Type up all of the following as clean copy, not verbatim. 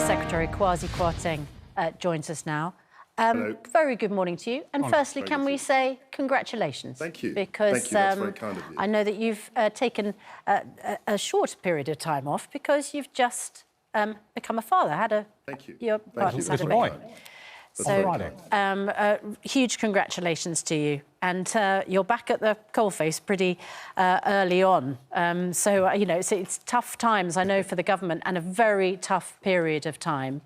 Secretary Kwasi Kwarteng joins us now. Hello. Very good morning to you. And firstly, can we say congratulations? Thank you. Because Thank you. That's very kind of you. I know that you've taken a short period of time off because you've just become a father. Thank you. Your partner's had a boy. So, huge congratulations to you. And you're back at the coalface pretty early on. You know, it's tough times, I know, for the government, and a very tough period of time,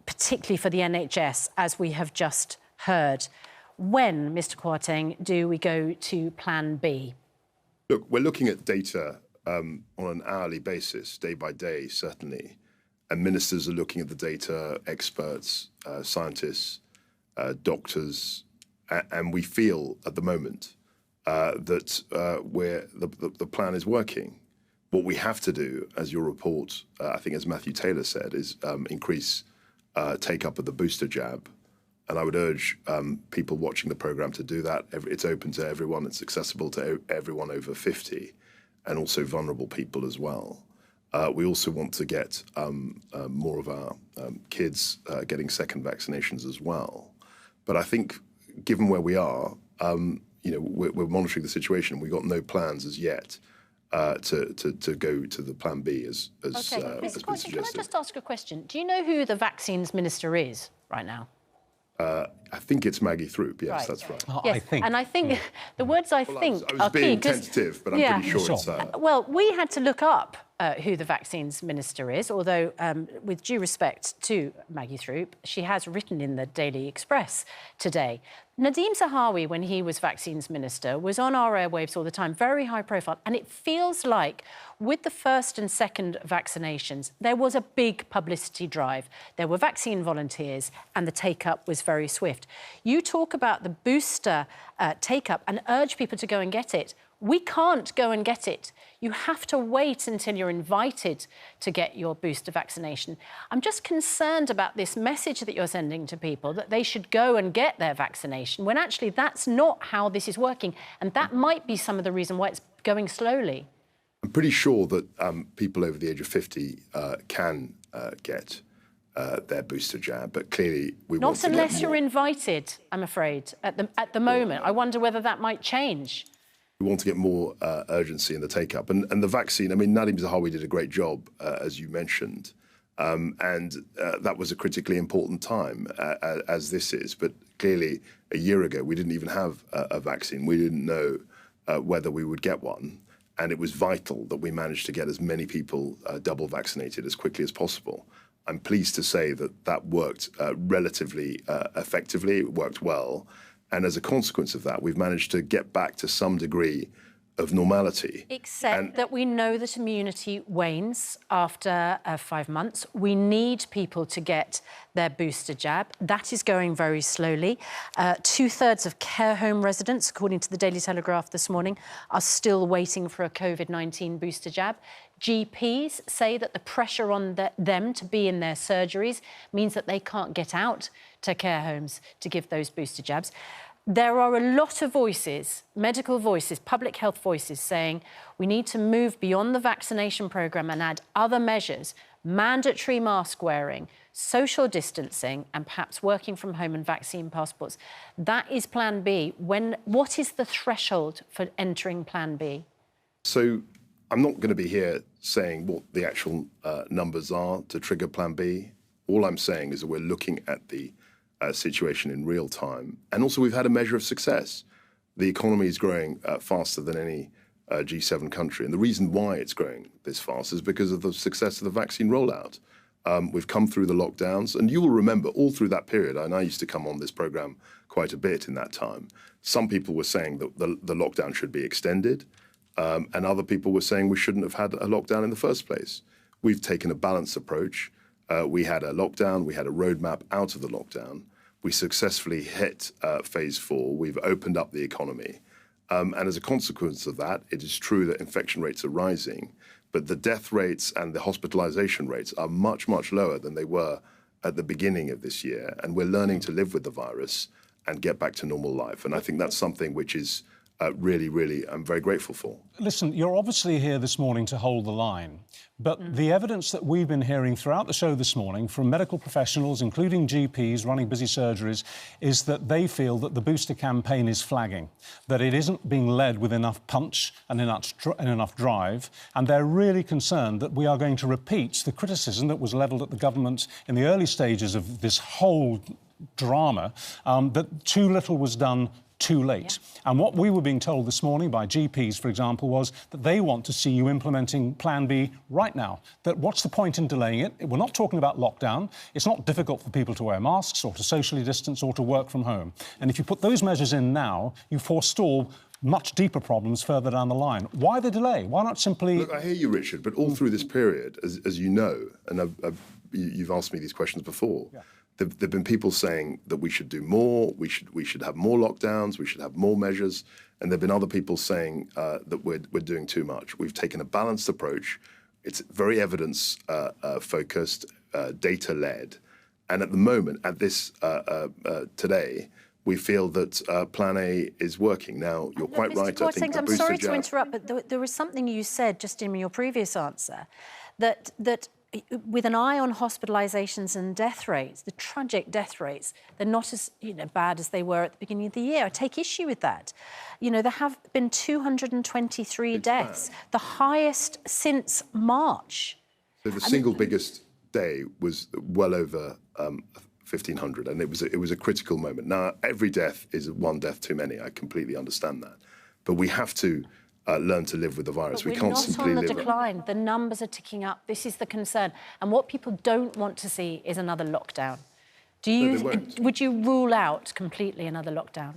particularly for the NHS, as we have just heard. When, Mr. Kwarteng, do we go to Plan B? Look, we're looking at data on an hourly basis, day by day, certainly. And ministers are looking at the data, experts, scientists, doctors, and we feel at the moment that the plan is working. What we have to do, as your report, I think as Matthew Taylor said, is increase take-up of the booster jab. And I would urge people watching the programme to do that. It's open to everyone. It's accessible to everyone over 50 and also vulnerable people as well. We also want to get more of our kids getting second vaccinations as well. But I think, given where we are, you know, we're monitoring the situation. We've got no plans as yet to go to the Plan B as Mr. been Kwarteng, suggested. can I just ask a question? Do you know who the vaccines minister is right now? I think it's Maggie Throop. Yes, Right. That's right. Yes, I think. And I think the words I think I was are being key. 'Cause- tentative, but I'm pretty sure it's her. Well, we had to look up who the vaccines minister is, although, with due respect to Maggie Throop, she has written in the Daily Express today. Nadeem Zahawi, when he was vaccines minister, was on our airwaves all the time, very high profile. And it feels like with the first and second vaccinations, there was a big publicity drive. There were vaccine volunteers and the take-up was very swift. You talk about the booster take-up and urge people to go and get it. We can't go and get it. You have to wait until you're invited to get your booster vaccination. I'm just concerned about this message that you're sending to people, that they should go and get their vaccination, when actually that's not how this is working. And that might be some of the reason why it's going slowly. I'm pretty sure that people over the age of 50 can get their booster jab, but clearly we want to get Not unless more. you're invited, I'm afraid, at the moment. I wonder whether that might change. We want to get more urgency in the take-up. And the vaccine, I mean, Nadeem Zahawi did a great job, as you mentioned, and that was a critically important time, as this is. But clearly, a year ago, we didn't even have a vaccine. We didn't know whether we would get one. And it was vital that we managed to get as many people double vaccinated as quickly as possible. I'm pleased to say that that worked relatively effectively. It worked well. And as a consequence of that, we've managed to get back to some degree of normality. Except that we know that immunity wanes after 5 months. We need people to get their booster jab. That is going very slowly. 2/3 of care home residents, according to the Daily Telegraph this morning, are still waiting for a Covid-19 booster jab. GPs say that the pressure on them to be in their surgeries means that they can't get out to care homes to give those booster jabs. There are a lot of voices, medical voices, public health voices, saying we need to move beyond the vaccination programme and add other measures, mandatory mask wearing, social distancing, and perhaps working from home and vaccine passports. That is Plan B. What is the threshold for entering Plan B? So I'm not going to be here saying what the actual numbers are to trigger Plan B. All I'm saying is that we're looking at the situation in real time. And also we've had a measure of success. The economy is growing faster than any G7 country. And the reason why it's growing this fast is because of the success of the vaccine rollout. We've come through the lockdowns. And you will remember all through that period, and I used to come on this programme quite a bit in that time, some people were saying that the lockdown should be extended. And other people were saying we shouldn't have had a lockdown in the first place. We've taken a balanced approach. We had a lockdown. We had a roadmap out of the lockdown. We successfully hit phase 4. We've opened up the economy. And as a consequence of that, it is true that infection rates are rising, but the death rates and the hospitalization rates are much, much lower than they were at the beginning of this year. And we're learning to live with the virus and get back to normal life. And I think that's something which is really, I'm very grateful for. Listen, you're obviously here this morning to hold the line, but the evidence that we've been hearing throughout the show this morning from medical professionals, including GPs running busy surgeries, is that they feel that the booster campaign is flagging, that it isn't being led with enough punch and enough drive, and they're really concerned that we are going to repeat the criticism that was levelled at the government in the early stages of this whole drama, that too little was done too late. Yeah. And what we were being told this morning by GPs, for example, was that they want to see you implementing Plan B right now. That what's the point in delaying it? We're not talking about lockdown. It's not difficult for people to wear masks or to socially distance or to work from home. And if you put those measures in now, you forestall much deeper problems further down the line. Why the delay? Why not simply... Look, I hear you, Richard, but all through this period, as you know, and you've asked me these questions before, yeah. There've been people saying that we should do more, we should have more lockdowns, we should have more measures, and there've been other people saying that we're doing too much. We've taken a balanced approach. It's very evidence focused, data led, and at the moment, at this today, we feel that Plan A is working. Now, you're quite right. Mr. Kwarteng, I'm sorry to interrupt, but there was something you said just in your previous answer that with an eye on hospitalisations and death rates, the tragic death rates, they're not as bad as they were at the beginning of the year. I take issue with that. There have been 223 deaths, the highest since March. So the single biggest day was well over 1,500, and it was a critical moment. Now, every death is one death too many. I completely understand that, but we have to learn to live with the virus. But we can't simply live. We're not on the decline. The numbers are ticking up. This is the concern. And what people don't want to see is another lockdown. Would you rule out completely another lockdown?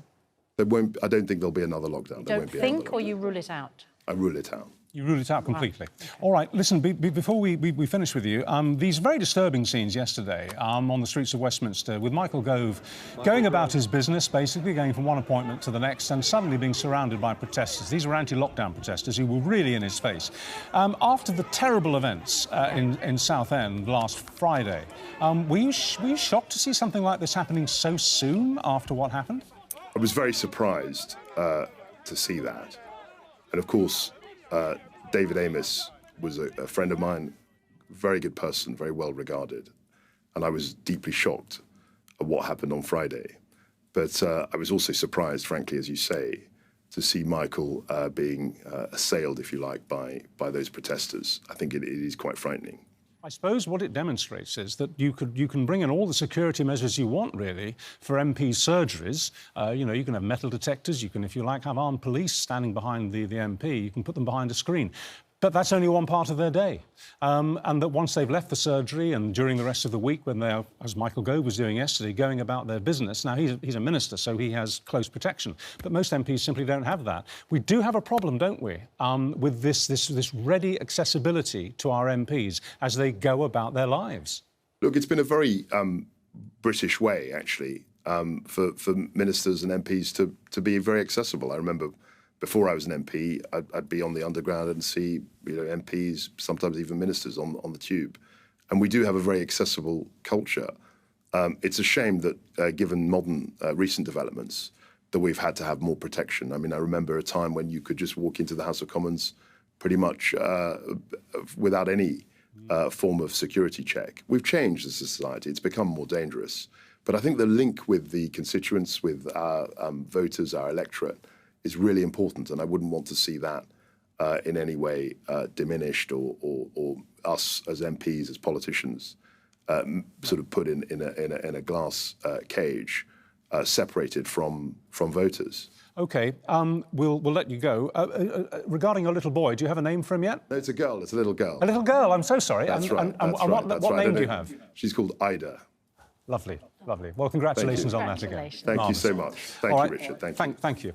There won't. I don't think there'll be another lockdown. You don't think, or you rule it out? I rule it out. You rule it out completely. Right. Okay. All right, listen, before we finish with you, these very disturbing scenes yesterday on the streets of Westminster with Michael Gove going about his business, basically going from one appointment to the next and suddenly being surrounded by protesters. These were anti-lockdown protesters who were really in his face. After the terrible events in Southend last Friday, were you shocked to see something like this happening so soon after what happened? I was very surprised to see that. And of course, David Amos was a friend of mine, very good person, very well regarded. And I was deeply shocked at what happened on Friday. But I was also surprised, frankly, as you say, to see Michael being assailed, if you like, by those protesters. I think it is quite frightening. I suppose what it demonstrates is that you can bring in all the security measures you want, really, for MP surgeries. You can have metal detectors, you can, if you like, have armed police standing behind the MP, you can put them behind a screen. But that's only one part of their day. And that once they've left the surgery and during the rest of the week when they're, as Michael Gove was doing yesterday, going about their business. Now, he's a minister, so he has close protection. But most MPs simply don't have that. We do have a problem, don't we, with this ready accessibility to our MPs as they go about their lives? Look, it's been a very British way, actually, for ministers and MPs to be very accessible. I remember before I was an MP, I'd be on the underground and see MPs, sometimes even ministers, on the tube. And we do have a very accessible culture. It's a shame that, given modern recent developments, that we've had to have more protection. I mean, I remember a time when you could just walk into the House of Commons pretty much without any form of security check. We've changed as a society. It's become more dangerous. But I think the link with the constituents, with our voters, our electorate, is really important, and I wouldn't want to see that in any way diminished or us as MPs, as politicians, sort of put in a glass cage, separated from voters. OK, we'll let you go. Regarding your little boy, do you have a name for him yet? No, it's a girl. It's a little girl. A little girl. I'm so sorry. That's right. And what name do you have? She's called Ida. Lovely, lovely. Well, congratulations on that again. Thank you so much. Thank you, Richard. Thank you. Thank you.